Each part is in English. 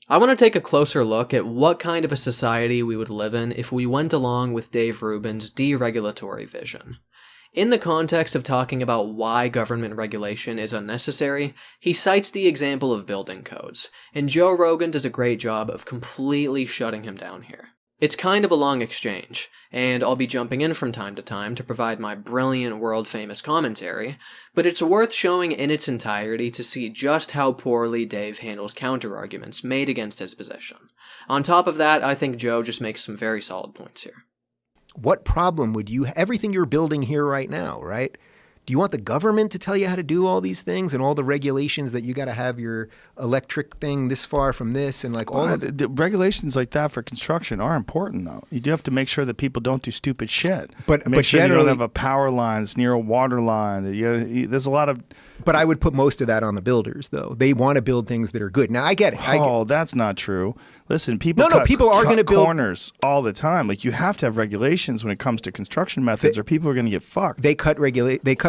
I want to take a closer look at what kind of a society we would live in if we went along with Dave Rubin's deregulatory vision. In the context of talking about why government regulation is unnecessary, he cites the example of building codes, and Joe Rogan does a great job of completely shutting him down here. It's kind of a long exchange, and I'll be jumping in from time to time to provide my brilliant world-famous commentary, but it's worth showing in its entirety to see just how poorly Dave handles counter-arguments made against his position. On top of that, I think Joe just makes some very solid points here. What problem would you, everything you're building here right now, right? Do you want the government to tell you how to do all these things and all the regulations that you got to have your electric thing this far from this and like all the regulations like that for construction are important though. You do have to make sure that people don't do stupid shit. But make sure generally, you don't have a power line that's near a water line. There's a lot of. But I would put most of that on the builders though. They want to build things that are good. Now I get it. That's not true. Listen, people people are going to build corners all the time. Like you have to have regulations when it comes to construction methods, or people are going to get fucked. They cut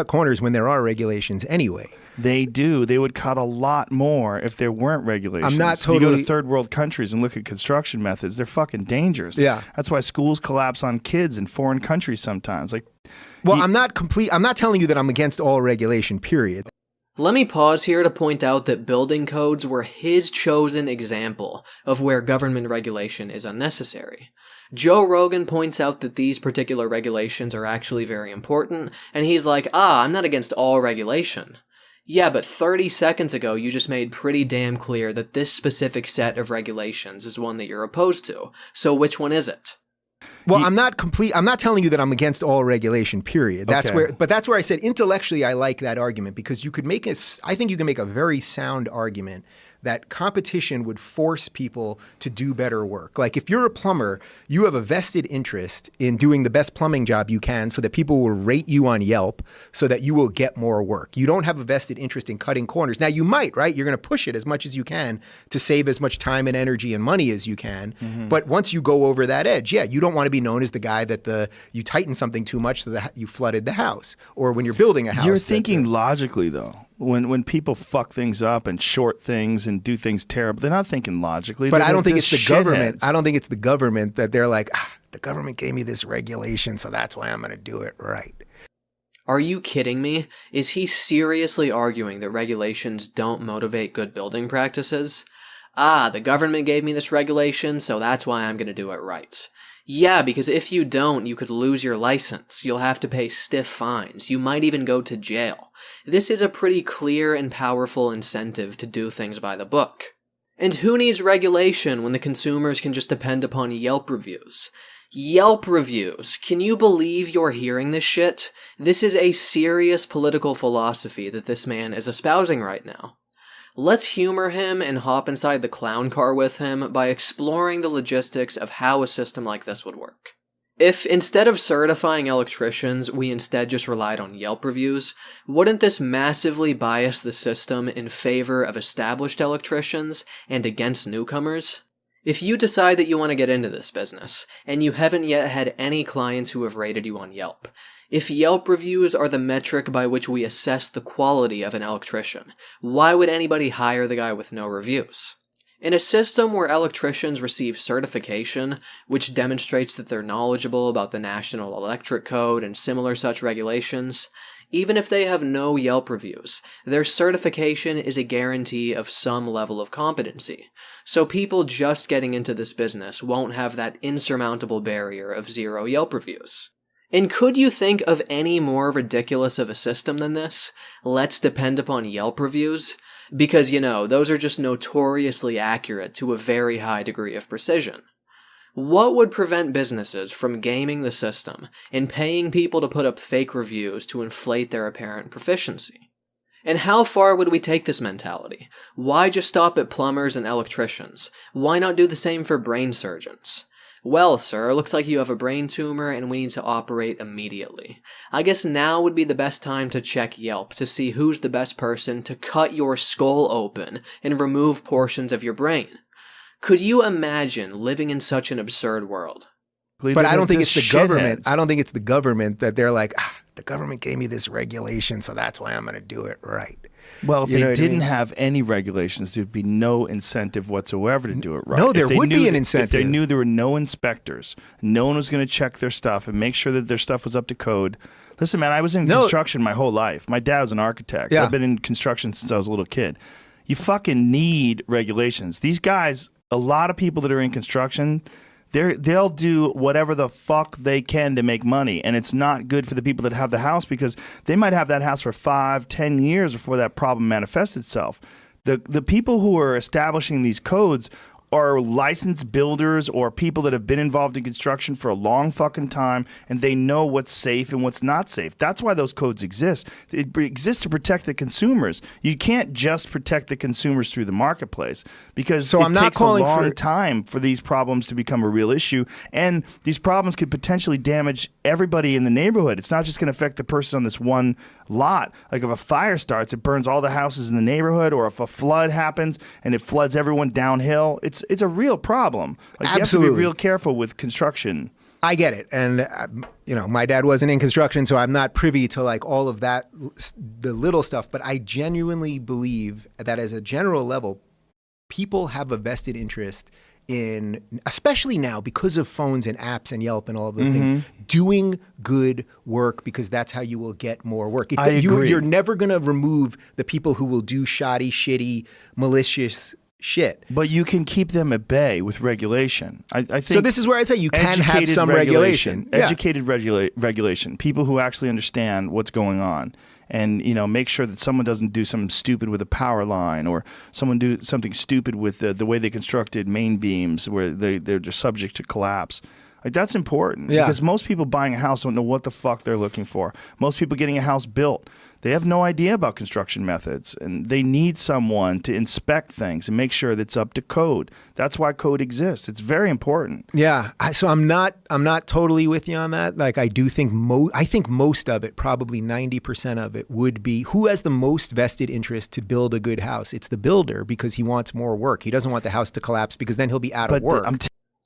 corners when there are regulations anyway. They do. They would cut a lot more if there weren't regulations. I'm not totally. You go to third world countries and look at construction methods; they're fucking dangerous. Yeah, that's why schools collapse on kids in foreign countries sometimes. I'm not telling you that I'm against all regulation. Period. Let me pause here to point out that building codes were his chosen example of where government regulation is unnecessary. Joe Rogan points out that these particular regulations are actually very important, and he's like, I'm not against all regulation. Yeah, but 30 seconds ago you just made pretty damn clear that this specific set of regulations is one that you're opposed to. So which one is it? Well, I'm not telling you that I'm against all regulation, period. That's where I said intellectually I like that argument because you could I think you can make a very sound argument that competition would force people to do better work. Like if you're a plumber, you have a vested interest in doing the best plumbing job you can so that people will rate you on Yelp so that you will get more work. You don't have a vested interest in cutting corners. Now you might, right? You're going to push it as much as you can to save as much time and energy and money as you can. Mm-hmm. But once you go over that edge, you don't want to be known as the guy that you tightened something too much so that you flooded the house. Or when you're building a house. You're thinking logically though. When people fuck things up and short things and do things terrible, they're not thinking logically. But I don't think it's the government. I don't think it's the government that they're like, the government gave me this regulation, so that's why I'm going to do it right. Are you kidding me? Is he seriously arguing that regulations don't motivate good building practices? The government gave me this regulation, so that's why I'm going to do it right. Yeah, because if you don't, you could lose your license. You'll have to pay stiff fines. You might even go to jail. This is a pretty clear and powerful incentive to do things by the book. And who needs regulation when the consumers can just depend upon Yelp reviews? Yelp reviews! Can you believe you're hearing this shit? This is a serious political philosophy that this man is espousing right now. Let's humor him and hop inside the clown car with him by exploring the logistics of how a system like this would work. If instead of certifying electricians, we instead just relied on Yelp reviews, wouldn't this massively bias the system in favor of established electricians and against newcomers? If you decide that you want to get into this business, and you haven't yet had any clients who have rated you on Yelp, if Yelp reviews are the metric by which we assess the quality of an electrician, why would anybody hire the guy with no reviews? In a system where electricians receive certification, which demonstrates that they're knowledgeable about the National Electric Code and similar such regulations, even if they have no Yelp reviews, their certification is a guarantee of some level of competency, so people just getting into this business won't have that insurmountable barrier of 0 Yelp reviews. And could you think of any more ridiculous of a system than this? Let's depend upon Yelp reviews? Because, those are just notoriously accurate to a very high degree of precision. What would prevent businesses from gaming the system and paying people to put up fake reviews to inflate their apparent proficiency? And how far would we take this mentality? Why just stop at plumbers and electricians? Why not do the same for brain surgeons? Well, sir, looks like you have a brain tumor and we need to operate immediately. I guess now would be the best time to check Yelp to see who's the best person to cut your skull open and remove portions of your brain. Could you imagine living in such an absurd world? But I don't think it's the government. I don't think it's the government that they're like, the government gave me this regulation, so that's why I'm going to do it right. Well, if You know they what I didn't mean? have any regulations, there'd be no incentive whatsoever to do it right. No, there If they would knew be an that- incentive. If they knew there were no inspectors, no one was going to check their stuff and make sure that their stuff was up to code. Listen, man, I was in construction my whole life. My dad was an architect. Yeah. I've been in construction since I was a little kid. You fucking need regulations. These guys, a lot of people that are in construction, they'll do whatever the fuck they can to make money, and it's not good for the people that have the house because they might have that house for 5-10 years before that problem manifests itself. The people who are establishing these codes are licensed builders or people that have been involved in construction for a long fucking time, and they know what's safe and what's not safe. That's why those codes exist. It exists to protect the consumers. You can't just protect the consumers through the marketplace because So it I'm not takes calling a long for- time for these problems to become a real issue, and these problems could potentially damage everybody in the neighborhood. It's not just going to affect the person on this one lot. Like if a fire starts, it burns all the houses in the neighborhood, or if a flood happens and it floods everyone downhill, it's a real problem. Like you have to be Absolutely. real careful with construction. I get it. And, my dad wasn't in construction, so I'm not privy to like all of that, the little stuff. But I genuinely believe that as a general level, people have a vested interest in, especially now because of phones and apps and Yelp and all of the things, doing good work because that's how you will get more work. I agree. You're never going to remove the people who will do shoddy, shitty, malicious shit. But you can keep them at bay with regulation. I think So this is where I'd say you can have educated some regulation. Yeah. Educated regulation. People who actually understand what's going on. And make sure that someone doesn't do something stupid with a power line, or someone do something stupid with the way they constructed main beams, where they're just subject to collapse. Like that's important because most people buying a house don't know what the fuck they're looking for. Most people getting a house built, they have no idea about construction methods, and they need someone to inspect things and make sure that it's up to code. That's why code exists. It's very important. Yeah, so I'm not totally with you on that. Like I do think most of it, probably 90% of it, would be who has the most vested interest to build a good house. It's the builder because he wants more work. He doesn't want the house to collapse because then he'll be out of work.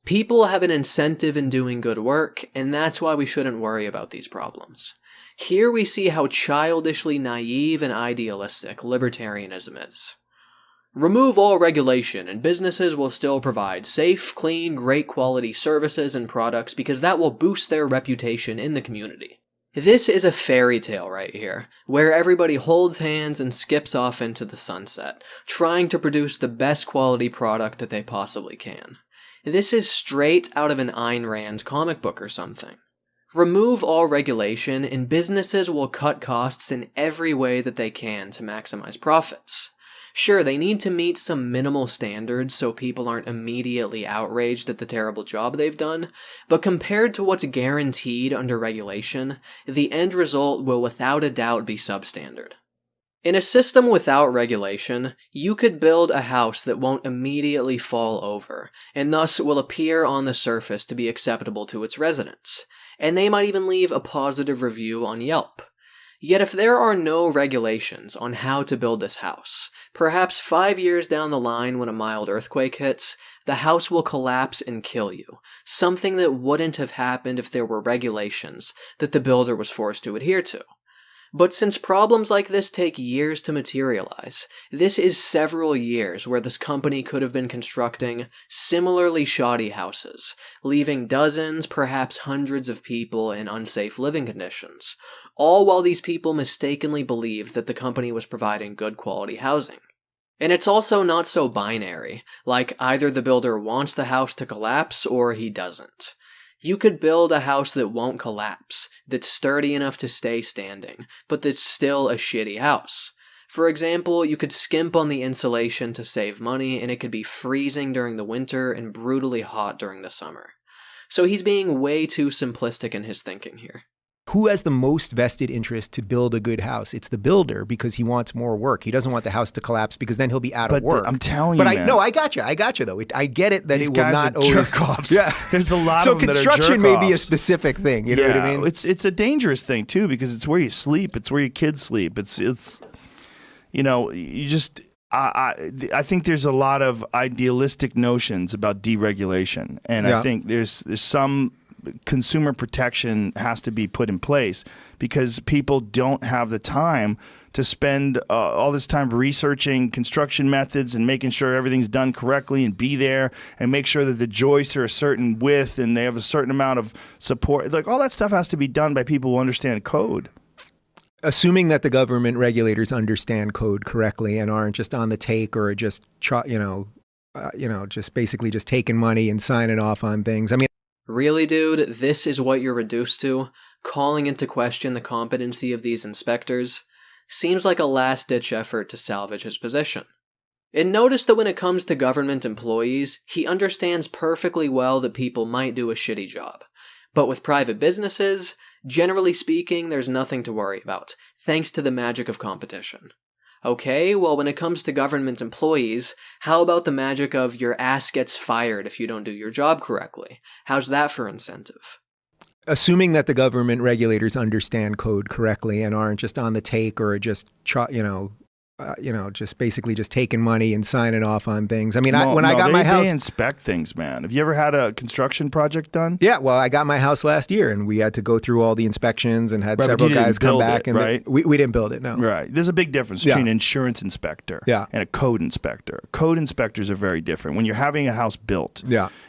People have an incentive in doing good work, and that's why we shouldn't worry about these problems. Here we see how childishly naive and idealistic libertarianism is. Remove all regulation, and businesses will still provide safe, clean, great quality services and products because that will boost their reputation in the community. This is a fairy tale right here, where everybody holds hands and skips off into the sunset, trying to produce the best quality product that they possibly can. This is straight out of an Ayn Rand comic book or something. Remove all regulation, and businesses will cut costs in every way that they can to maximize profits. Sure, they need to meet some minimal standards so people aren't immediately outraged at the terrible job they've done, but compared to what's guaranteed under regulation, the end result will without a doubt be substandard. In a system without regulation, you could build a house that won't immediately fall over, and thus will appear on the surface to be acceptable to its residents, and they might even leave a positive review on Yelp. Yet if there are no regulations on how to build this house, perhaps 5 years down the line when a mild earthquake hits, the house will collapse and kill you, something that wouldn't have happened if there were regulations that the builder was forced to adhere to. But since problems like this take years to materialize, this is several years where this company could have been constructing similarly shoddy houses, leaving dozens, perhaps hundreds of people in unsafe living conditions, all while these people mistakenly believed that the company was providing good quality housing. And it's also not so binary, like either the builder wants the house to collapse or he doesn't. You could build a house that won't collapse, that's sturdy enough to stay standing, but that's still a shitty house. For example, you could skimp on the insulation to save money, and it could be freezing during the winter and brutally hot during the summer. So he's being way too simplistic in his thinking here. Who has the most vested interest to build a good house? It's the builder because he wants more work. He doesn't want the house to collapse because then he'll be out of work. I'm telling you, man. I got you though. I get it that These it will guys not are always jerk-offs. Yeah, there's a lot so of them that are construction may be a jerk-offs. specific thing. You know what I mean? It's a dangerous thing too because it's where you sleep. It's where your kids sleep. It's you just. I think there's a lot of idealistic notions about deregulation, and I think there's some consumer protection has to be put in place because people don't have the time to spend all this time researching construction methods and making sure everything's done correctly and be there and make sure that the joists are a certain width and they have a certain amount of support. Like all that stuff has to be done by people who understand code. Assuming that the government regulators understand code correctly and aren't just on the take or just, just basically just taking money and signing off on things. I mean, really, dude, this is what you're reduced to? Calling into question the competency of these inspectors? Seems like a last-ditch effort to salvage his position. And notice that when it comes to government employees, he understands perfectly well that people might do a shitty job. But with private businesses, generally speaking, there's nothing to worry about, thanks to the magic of competition. Okay, well, when it comes to government employees, how about the magic of your ass gets fired if you don't do your job correctly? How's that for incentive? Assuming that the government regulators understand code correctly and aren't just on the take or just, just basically just taking money and signing off on things. I mean, I got my house. They inspect things, man. Have you ever had a construction project done? Yeah, well, I got my house last year and we had to go through all the inspections and had several guys come back. We didn't build it, no. Right. There's a big difference between an insurance inspector and a code inspector. Code inspectors are very different. When you're having a house built,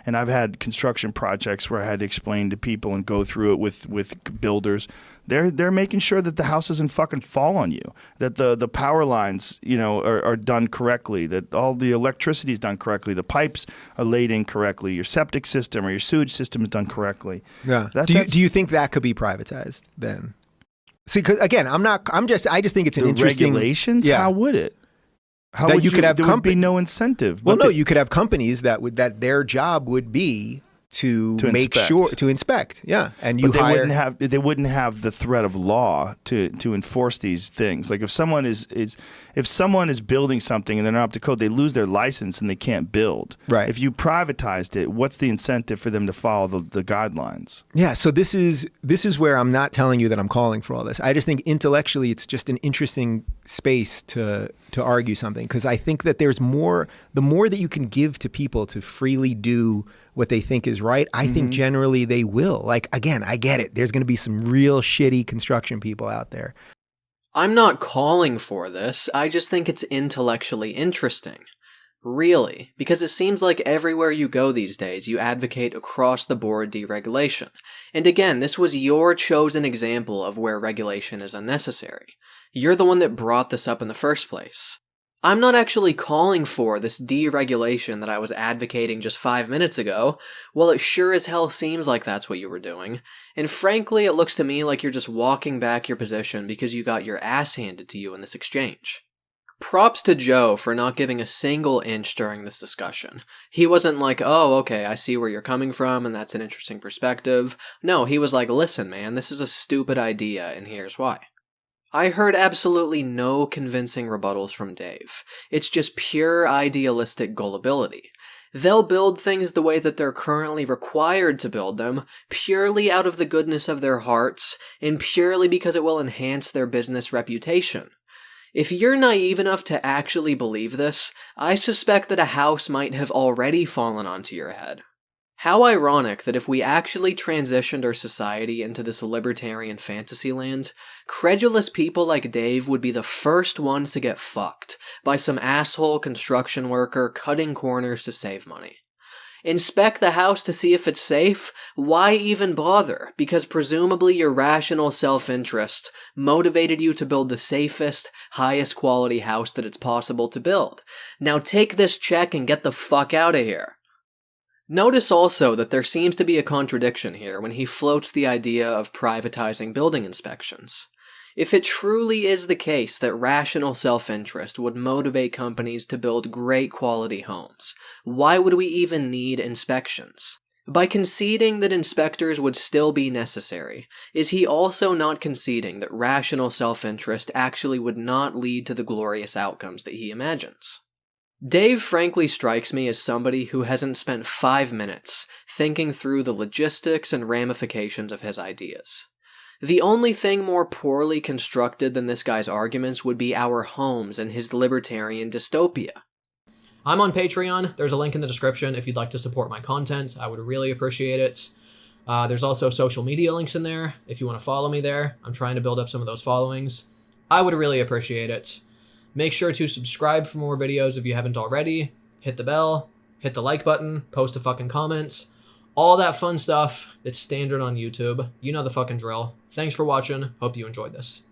and I've had construction projects where I had to explain to people and go through it with builders, they're making sure that the house doesn't fucking fall on you, that the power lines, are done correctly, that all the electricity is done correctly, the pipes are laid in correctly, your septic system or your sewage system is done correctly. Yeah. Do you think that could be privatized then? See, 'cause again, I just think it's an interesting regulations. Yeah. How would it? How that would you could have there would be no incentive. Well, no, you could have companies that their job would be to make inspect. sure to inspect, and you they wouldn't have the threat of law to enforce these things. Like if someone is building something and they're not up to code, they lose their license and they can't build. Right. If you privatized it, what's the incentive for them to follow the guidelines? Yeah. So this is where I'm not telling you that I'm calling for all this. I just think intellectually it's just an interesting space to argue something, because I think that there's more. The more that you can give to people to freely do what they think is right, I think generally they will. Like, again, I get it. There's going to be some real shitty construction people out there. I'm not calling for this. I just think it's intellectually interesting. Really. Because it seems like everywhere you go these days, you advocate across-the-board deregulation. And again, this was your chosen example of where regulation is unnecessary. You're the one that brought this up in the first place. I'm not actually calling for this deregulation that I was advocating just 5 minutes ago. Well, it sure as hell seems like that's what you were doing. And frankly, it looks to me like you're just walking back your position because you got your ass handed to you in this exchange. Props to Joe for not giving a single inch during this discussion. He wasn't like, oh, okay, I see where you're coming from and that's an interesting perspective. No, he was like, listen, man, this is a stupid idea and here's why. I heard absolutely no convincing rebuttals from Dave. It's just pure idealistic gullibility. They'll build things the way that they're currently required to build them, purely out of the goodness of their hearts, and purely because it will enhance their business reputation. If you're naive enough to actually believe this, I suspect that a house might have already fallen onto your head. How ironic that if we actually transitioned our society into this libertarian fantasy land, credulous people like Dave would be the first ones to get fucked by some asshole construction worker cutting corners to save money. Inspect the house to see if it's safe? Why even bother? Because presumably your rational self-interest motivated you to build the safest, highest quality house that it's possible to build. Now take this check and get the fuck out of here. Notice also that there seems to be a contradiction here when he floats the idea of privatizing building inspections. If it truly is the case that rational self-interest would motivate companies to build great quality homes, why would we even need inspections? By conceding that inspectors would still be necessary, is he also not conceding that rational self-interest actually would not lead to the glorious outcomes that he imagines? Dave frankly strikes me as somebody who hasn't spent 5 minutes thinking through the logistics and ramifications of his ideas. The only thing more poorly constructed than this guy's arguments would be our homes and his libertarian dystopia. I'm on Patreon. There's a link in the description if you'd like to support my content. I would really appreciate it. There's also social media links in there if you want to follow me there. I'm trying to build up some of those followings. I would really appreciate it. Make sure to subscribe for more videos if you haven't already. Hit the bell, hit the like button, post a fucking comments. All that fun stuff that's standard on YouTube. You know the fucking drill. Thanks for watching. Hope you enjoyed this.